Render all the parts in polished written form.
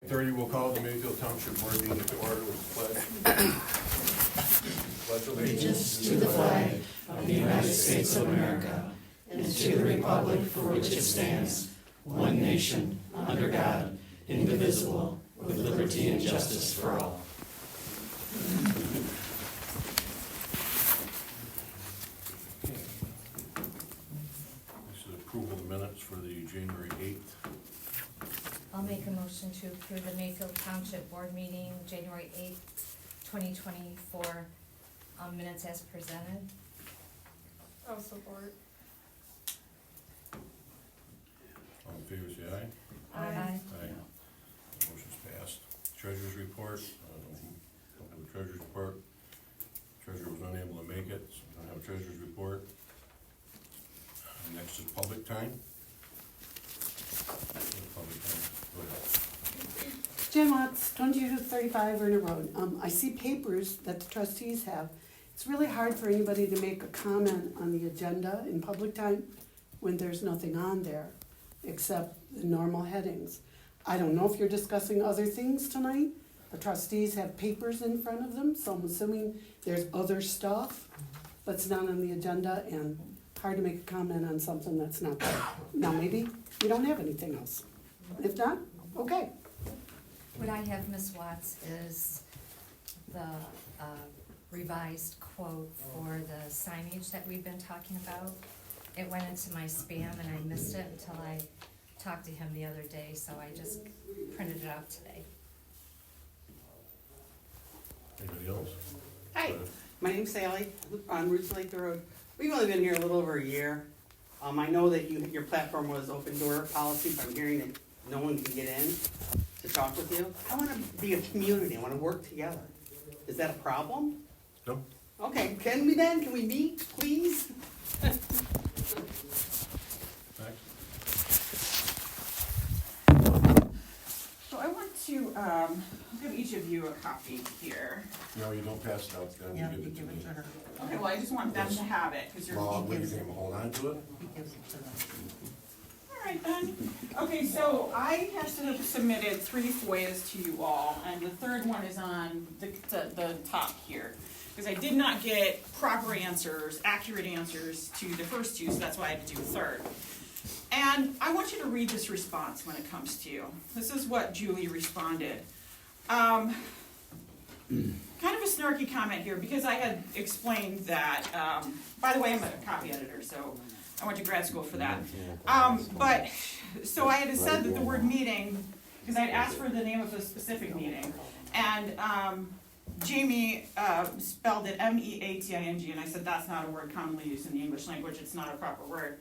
6:30, we'll call the Mayfield Township Board meeting to order with the pledge. Pledge Allegiance to the flag of the United States of America and to the republic for which it stands, one nation, under God, indivisible, with liberty and justice for all. This is approval of the minutes for the January 8th. I'll make a motion to approve the Mayfield Township Board meeting, January 8th, 2024, minutes as presented. I'll support. All in favor, say aye. Aye. Aye. Motion's passed. Treasurer's report. Don't have a treasurer's report. Treasurer was unable to make it, so we don't have a treasurer's report. Next is public time. Public time. Go ahead. Jan Watts, 2235 Vernon Road. I see papers that the trustees have. It's really hard for anybody to make a comment on the agenda in public time when there's nothing on there except the normal headings. I don't know if you're discussing other things tonight. The trustees have papers in front of them, so I'm assuming there's other stuff that's not on the agenda and hard to make a comment on something that's not there. Now, maybe you don't have anything else. If not, okay. What I have, Ms. Watts, is the revised quote for the signage that we've been talking about. It went into my spam and I missed it until I talked to him the other day, so I just printed it out today. Anybody else? Hi, Go ahead. my name's Sally, on Roots Lake Road. We've only been here a little over a year. I know that your platform was open door policy, but I'm hearing that no one can get in to talk with you. I wanna be a community, I wanna work together. Is that a problem? No? Okay, can we then? Can we meet, please? Next? So I want to give each of you a copy here. No, you don't pass it out, then Yeah, you you give it to give it me. to her. Okay, well, I just want them to have it, because you're, Well, all we can hold on to it. He gives it to them. right then. Okay, so I have submitted 3 FOIAs to you all, and the third one is on the top here. Because I did not get proper answers, accurate answers to the first 2, so that's why I had to do a third. And I want you to read this response when it comes to you. This is what Julie responded. Kind of a snarky comment here, because I had explained that, by the way, I'm a copy editor, so I went to grad school for that. So I had said that the word meeting, because I had asked for the name of a specific meeting, and Jamie spelled it M-E-A-T-I-N-G, and I said that's not a word commonly used in the English language, it's not a proper word.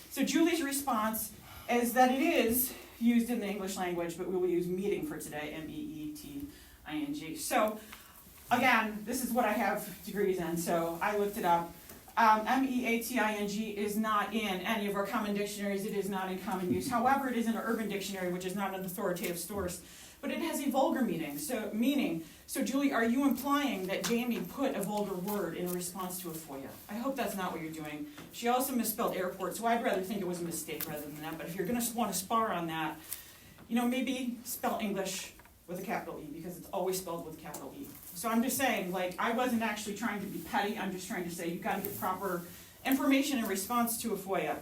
So Julie's response is that it is used in the English language, but we will use meeting for today, M-E-E-T-I-N-G. So again, this is what I have degrees in, so I looked it up. M-E-A-T-I-G is not in any of our common dictionaries, it is not in common use. However, it is in an urban dictionary, which is not an authoritative source, but it has a vulgar meaning. So Julie, are you implying that Jamie put a vulgar word in response to a FOIA? I hope that's not what you're doing. She also misspelled airport, so I'd rather think it was a mistake rather than that, but if you're gonna want to spar on that, maybe spell English with a capital E, because it's always spelled with a capital E. So I'm just saying, I wasn't actually trying to be petty, I'm just trying to say you've got to get proper information in response to a FOIA.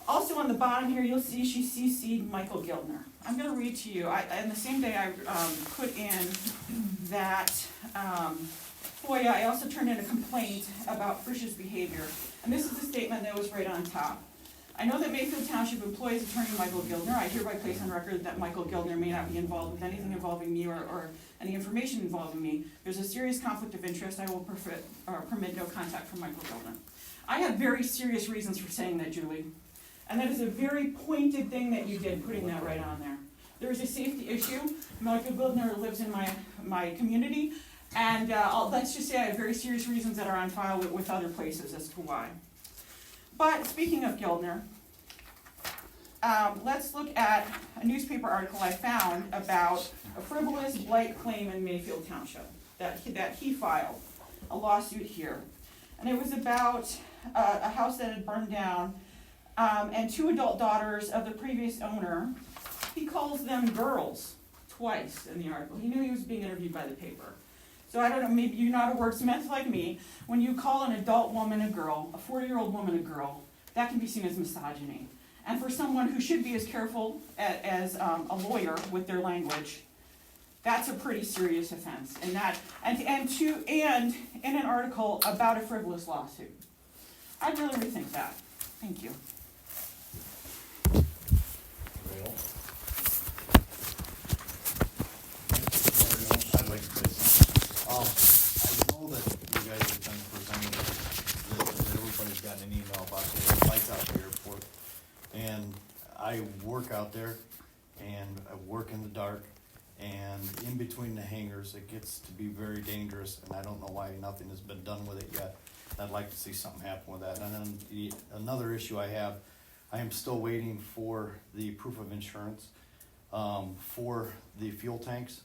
Also on the bottom here, you'll see she CC'd Michael Gildner. I'm going to read to you, and the same day I put in that FOIA, I also turned in a complaint about Frisch's behavior. And this is the statement that was right on top. I know that Mayfield Township employs attorney Michael Gildner. I hereby place on record that Michael Gildner may not be involved with anything involving me or any information involving me. There's a serious conflict of interest. I will permit no contact from Michael Gildner. I have very serious reasons for saying that, Julie. And that is a very pointed thing that you did, putting that right on there. There is a safety issue. Michael Gildner lives in my community. And let's just say I have very serious reasons that are on file with other places as to why. But speaking of Gildner, let's look at a newspaper article I found about a frivolous blight claim in Mayfield Township that he filed, a lawsuit here. And it was about a house that had burned down and 2 adult daughters of the previous owner. He calls them girls twice in the article. He knew he was being interviewed by the paper. So I don't know, maybe you're not a wordsmith like me. When you call an adult woman a girl, a 40-year-old woman a girl, that can be seen as misogyny. And for someone who should be as careful as a lawyer with their language, that's a pretty serious offense. And in an article about a frivolous lawsuit. I'd really rethink that. Thank you. Anybody else? I'd like to say something. I know that you guys have been presenting that everybody's gotten an email about the lights out the airport. And I work out there, and I work in the dark, and in between the hangars, it gets to be very dangerous, and I don't know why nothing has been done with it yet. I'd like to see something happen with that. And then another issue I have, I am still waiting for the proof of insurance for the fuel tanks.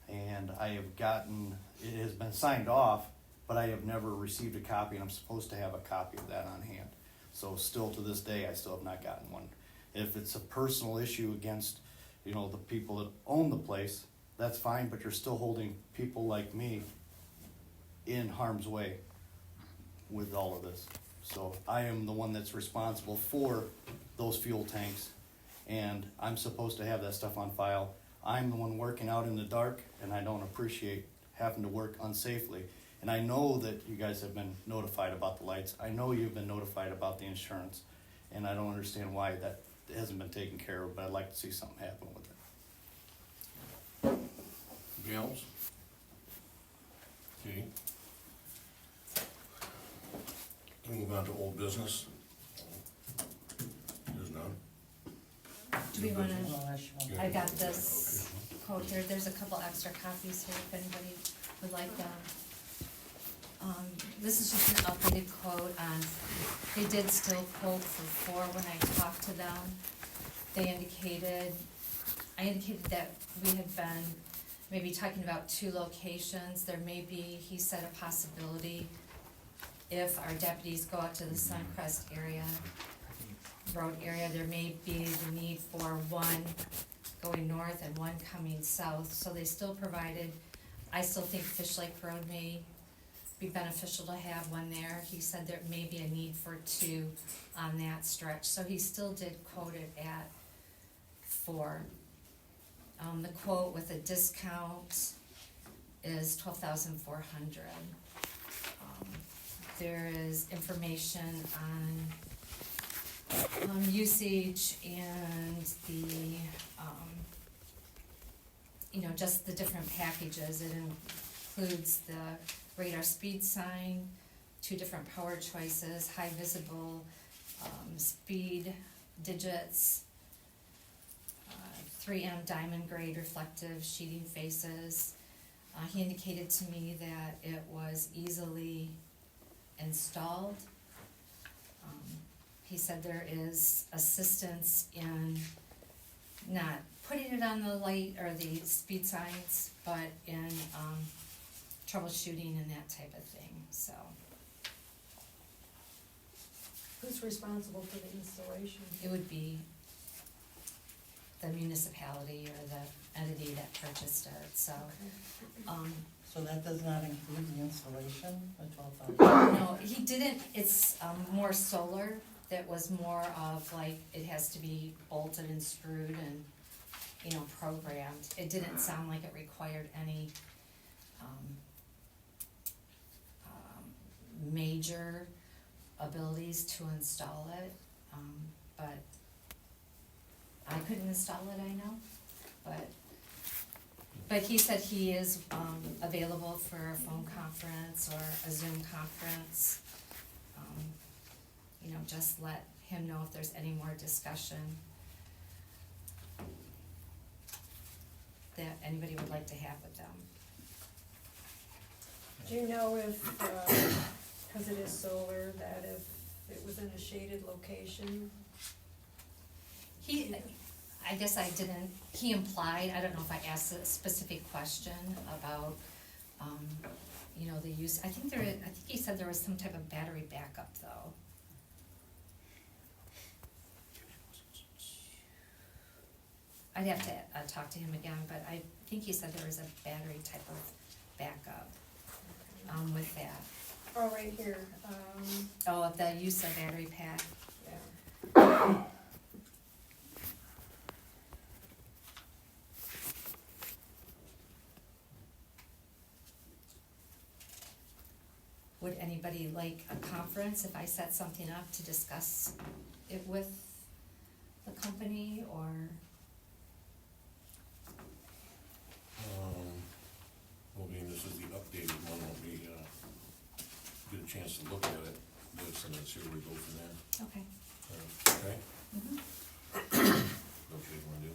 And I have gotten, it has been signed off, but I have never received a copy, and I'm supposed to have a copy of that on hand. So still to this day, I still have not gotten one. If it's a personal issue against, the people that own the place, that's fine, but you're still holding people like me in harm's way with all of this. So I am the one that's responsible for those fuel tanks, and I'm supposed to have that stuff on file. I'm the one working out in the dark, and I don't appreciate having to work unsafely. And I know that you guys have been notified about the lights. I know you've been notified about the insurance, and I don't understand why that hasn't been taken care of, but I'd like to see something happen with it. Anybody else? Okay. We'll move on to old business. There's none. Do we wanna, Yeah. I got this Okay. quote here, there's a couple extra copies here if anybody would like them. This is just an updated quote on, they did still quote for 4 when I talked to them. I indicated that we had been maybe talking about 2 locations. There may be, he said, a possibility if our deputies go out to the Suncrest road area, there may be the need for 1 going north and 1 coming south. So they still provided, I still think Fish Lake Road may be beneficial to have 1 there. He said there may be a need for 2 on that stretch. So he still did quote it at 4. The quote with a discount is $12,400. There is information on usage and the, just the different packages. It includes the radar speed sign, 2 different power choices, high visible speed digits, 3M diamond grade reflective sheeting faces. He indicated to me that it was easily installed. He said there is assistance in not putting it on the light or the speed signs, but in troubleshooting and that type of thing, so. Who's responsible for the installation? It would be the municipality or the entity that purchased it, so. So that does not include the installation, the 12,000? No, he didn't, it's more solar, that was more of like, it has to be bolted and screwed and, programmed. It didn't sound like it required any major abilities to install it, but I couldn't install it, I know, but he said he is available for a phone conference or a Zoom conference. Just let him know if there's any more discussion that anybody would like to have with them. Do you know if, cause it is solar, that if it was in a shaded location? I guess I didn't, he implied, I don't know if I asked a specific question about, the use, I think he said there was some type of battery backup though. I'd have to talk to him again, but think he said there was a battery type of backup, with that. Oh, right here, Oh, the use of battery pack. yeah. Would anybody like a conference if I set something up to discuss it with the company, or? Well, being this is the updated one, let me, get a chance to look at it, this, and then see where we go from there. Okay. Okay? Mhm. What you wanna do?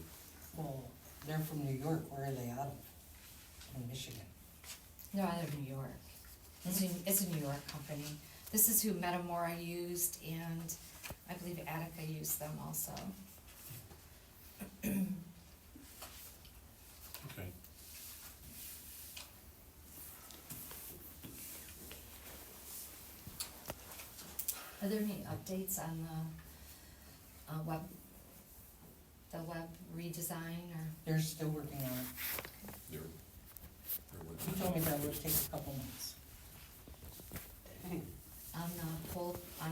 Well, they're from New York, where are they out of? In Michigan. No, out of New York. It's a New York company. This is who Metamora used, and I believe Attica used them also. Okay. Are there any updates on the web redesign, or? They're still working on it. They're He told me that would take a couple months. Dang. On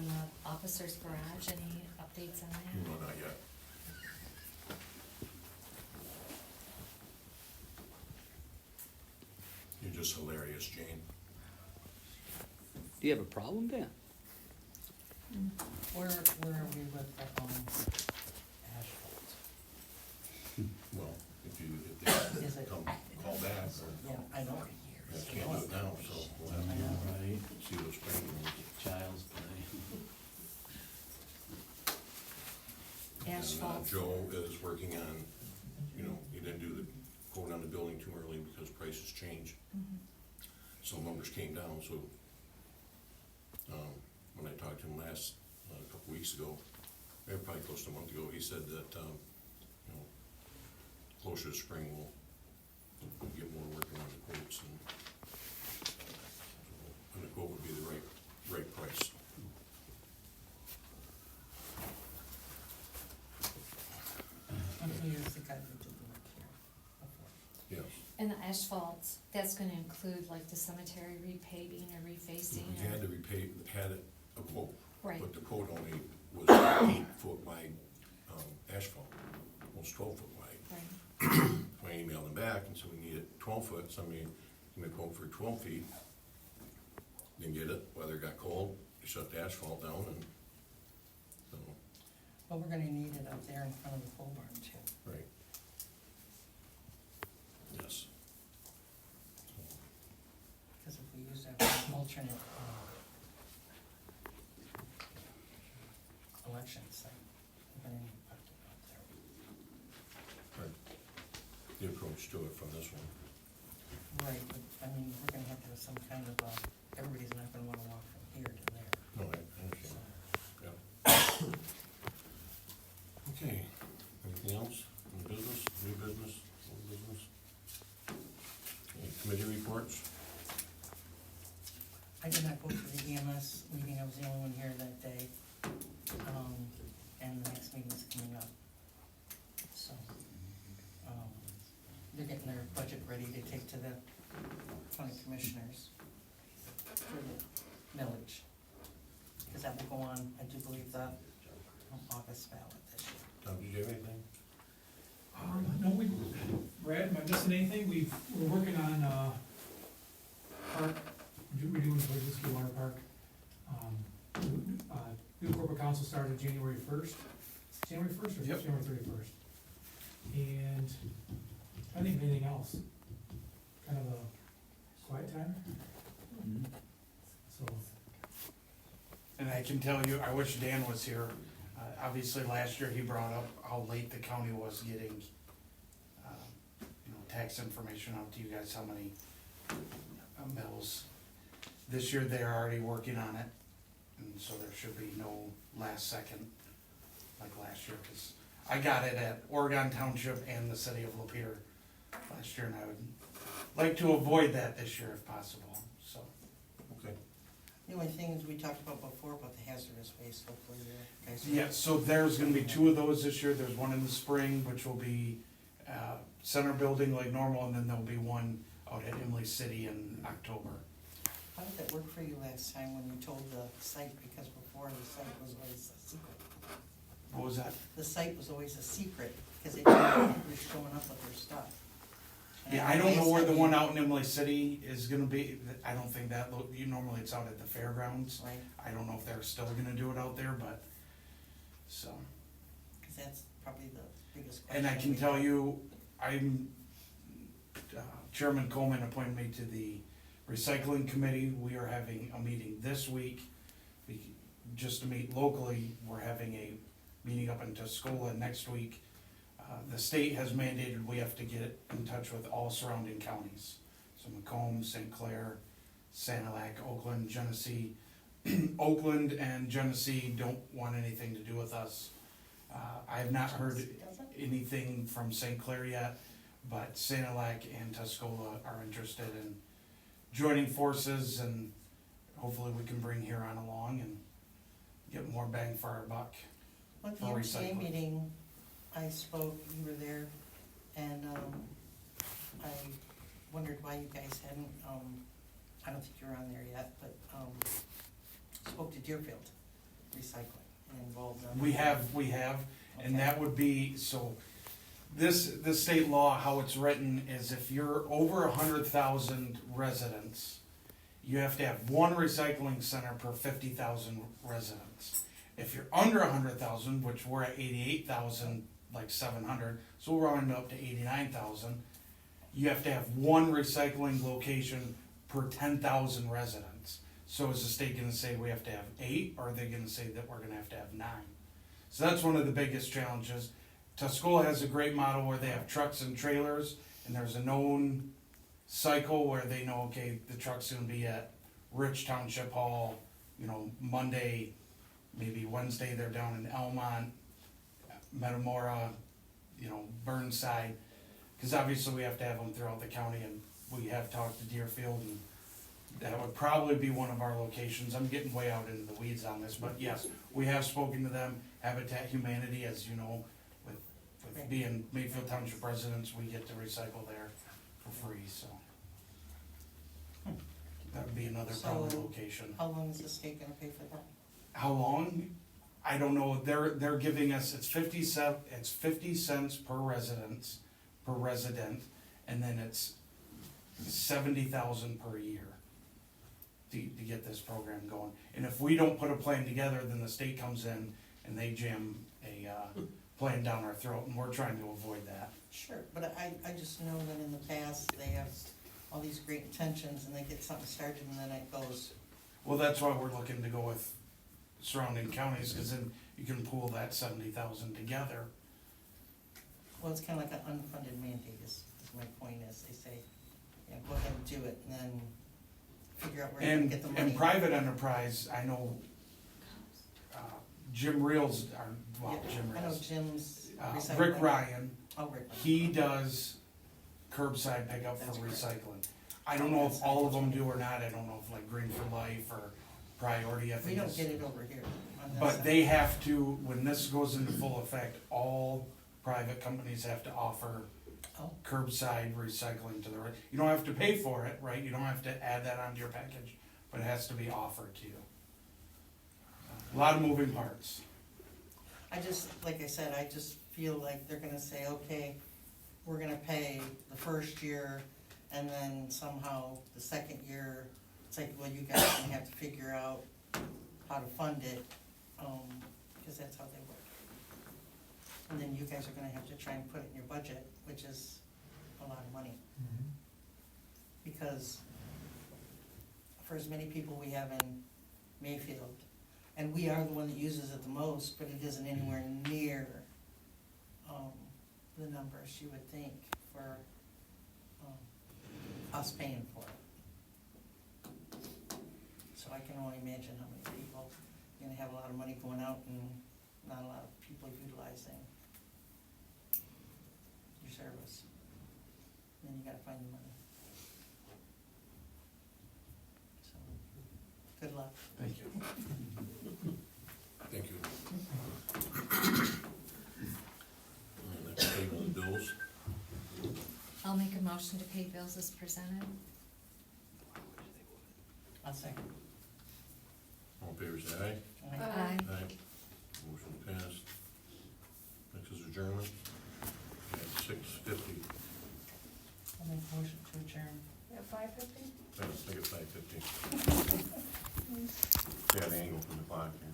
the officer's garage, any updates on that? No, not yet. You're just hilarious, Jane. Do you have a problem, Dan? Where are we with the, asphalt? Well, if Is they it- come, call back, or, Yeah, I know. I can't do it now, so we'll have to Right, see what's spring. child's play. Asphalt. Joe is working on, he didn't do the quote on the building too early because prices change. Mhm. So numbers came down, so, when I talked to him last, a couple weeks ago, maybe probably close to a month ago, he said that, closer to spring, we'll get more working on the quotes, and the quote would be the right price. He was the guy that did the work here before. Yes. And the asphalt, that's gonna include like the cemetery repaving or refacing, We had or? to repay, had a quote. Right. But the quote only was 8-foot wide, asphalt, almost 12-foot wide. Right. I emailed them back and said we needed 12-foot, somebody gave me a quote for 12 feet. Didn't get it, weather got cold, they shut the asphalt down, and, so, But we're gonna need it up there in front of the pole barn too. right. Yes. Because if we use that for alternate, elections, then we're gonna need to put it up there. Right. The approach to it from this one. Right, but, I mean, we're gonna have to have some kind of, everybody's not gonna wanna walk from here to there, No, I so. understand, yeah. Okay, anything else, new business, old business? Any committee reports? I did not go to the EMS meeting, I was the only one here that day, and the next meeting's coming up. So, they're getting their budget ready to take to the county commissioners for the millage. Cause that will go on, I do believe, the August ballot this year. Tom, did you have anything? No, Brad, am I missing anything? We're working on, park, we're doing Bridges Water Park. New corporate council started January first, January 1st or Yep. January 31st? And I think anything else, kind of a quiet time, so. And I can tell you, I wish Dan was here. Obviously, last year he brought up how late the county was getting, tax information out to you guys, how many bills. This year, they're already working on it, and so there should be no last second like last year, because I got it at Oregon Township and the city of Lapeer last year, and I would like to avoid that this year if possible, so. Okay. The only thing is we talked about before, about the hazardous waste, hopefully there, guys. Yeah, so there's gonna be 2 of those this year. There's one in the spring, which will be center building like normal, and then there'll be one out at Emily City in October. How did that work for you last time when you told the site, because before the site was always a secret? What was that? The site was always a secret, because they didn't know who was showing up with their stuff. And Yeah, I don't know where the last one time out in Emily City is gonna be. I don't think that, normally it's out at the fairgrounds. Right, I don't know if they're still gonna do it out there, but, so. because that's probably the biggest question. And I can we tell have. you, Chairman Coleman appointed me to the recycling committee. We are having a meeting this week. Just to meet locally, we're having a meeting up in Tuscola next week. The state has mandated we have to get in touch with all surrounding counties. So Macomb, St. Clair, Sanilac, Oakland, Genesee. Oakland and Genesee don't want anything to do with us. I have not heard Doesn't? anything from St. Clair yet, but Sanilac and Tuscola are interested in joining forces, and hopefully we can bring Huron along and get more bang for our buck. Well, at the for MTA recycling. meeting, I spoke, you were there, and, I wondered why you guys hadn't, I don't think you're on there yet, but, spoke to Deerfield Recycling and involved them. We have, and Okay. that would be, so, this state law, how it's written, is if you're over 100,000 residents, you have to have one recycling center per 50,000 residents. If you're under 100,000, which we're at 88,000, like 700, so we're rounding up to 89,000, you have to have one recycling location per 10,000 residents. So is the state gonna say we have to have 8, or are they gonna say that we're gonna have to have 9? So that's one of the biggest challenges. Tuscola has a great model where they have trucks and trailers, and there's a known cycle where they know, okay, the truck's gonna be at Rich Township Hall, Monday, maybe Wednesday they're down in Elmont, Metamora, Burnside, because obviously we have to have them throughout the county, and we have talked to Deerfield, and that would probably be one of our locations. I'm getting way out into the weeds on this, but yes, we have spoken to them. Habitat Humanity, as you know, with being Mayfield Township residents, we get to recycle there for free, so. That would be another probably So- location. How long is the state gonna pay for that? How long? I don't know. They're giving us, it's 50 cents per resident, and then it's 70,000 per year to get this program going. And if we don't put a plan together, then the state comes in and they jam a plan down our throat, and we're trying to avoid that. Sure, but I just know that in the past, they have all these great intentions, and they get something started, and then it goes, Well, that's why we're looking to go with surrounding counties, because then you can pool that 70,000 together. well, it's kinda like an unfunded mandate is my point, is they say, yeah, go ahead and do it, and then figure out where you're gonna get the money. And private enterprise, I know, Jim Reels, Jim I know Reels, Jim's recycling. Rick Ryan, Oh, Rick Ryan. he does curbside pickup for That's correct. recycling. I don't know if all of them do or not, I don't know if like Green for Life or Priority, I We think don't it's. get it over here on this But side. they have to, when this goes into full effect, all private companies have to offer Oh. curbside recycling to the, you don't have to pay for it, right? You don't have to add that onto your package, but it has to be offered to you. A lot of moving parts. I just, like I said, I just feel like they're gonna say, okay, we're gonna pay the first year, and then somehow the second year, it's like, well, you guys are gonna have to figure out how to fund it, because that's how they work. And then you guys are gonna have to try and put it in your budget, which is a lot of money, because for as many people we have in Mayfield, and we are the one that uses it the most, but it isn't anywhere near, the numbers you would think for, us paying for it. So I can only imagine how many people, you're gonna have a lot of money going out and not a lot of people utilizing your service. Then you gotta find the money. So, good luck. Thank you. Thank you. And let's pay the bills. motion to pay bills as presented. I'll second. All in favor, say aye. Aye. Aye. Motion passed. Next is adjournment at 6:50. I'll make a motion to adjourn. At 5:50? I think it's 5:50. Yeah, the angle from the clock here.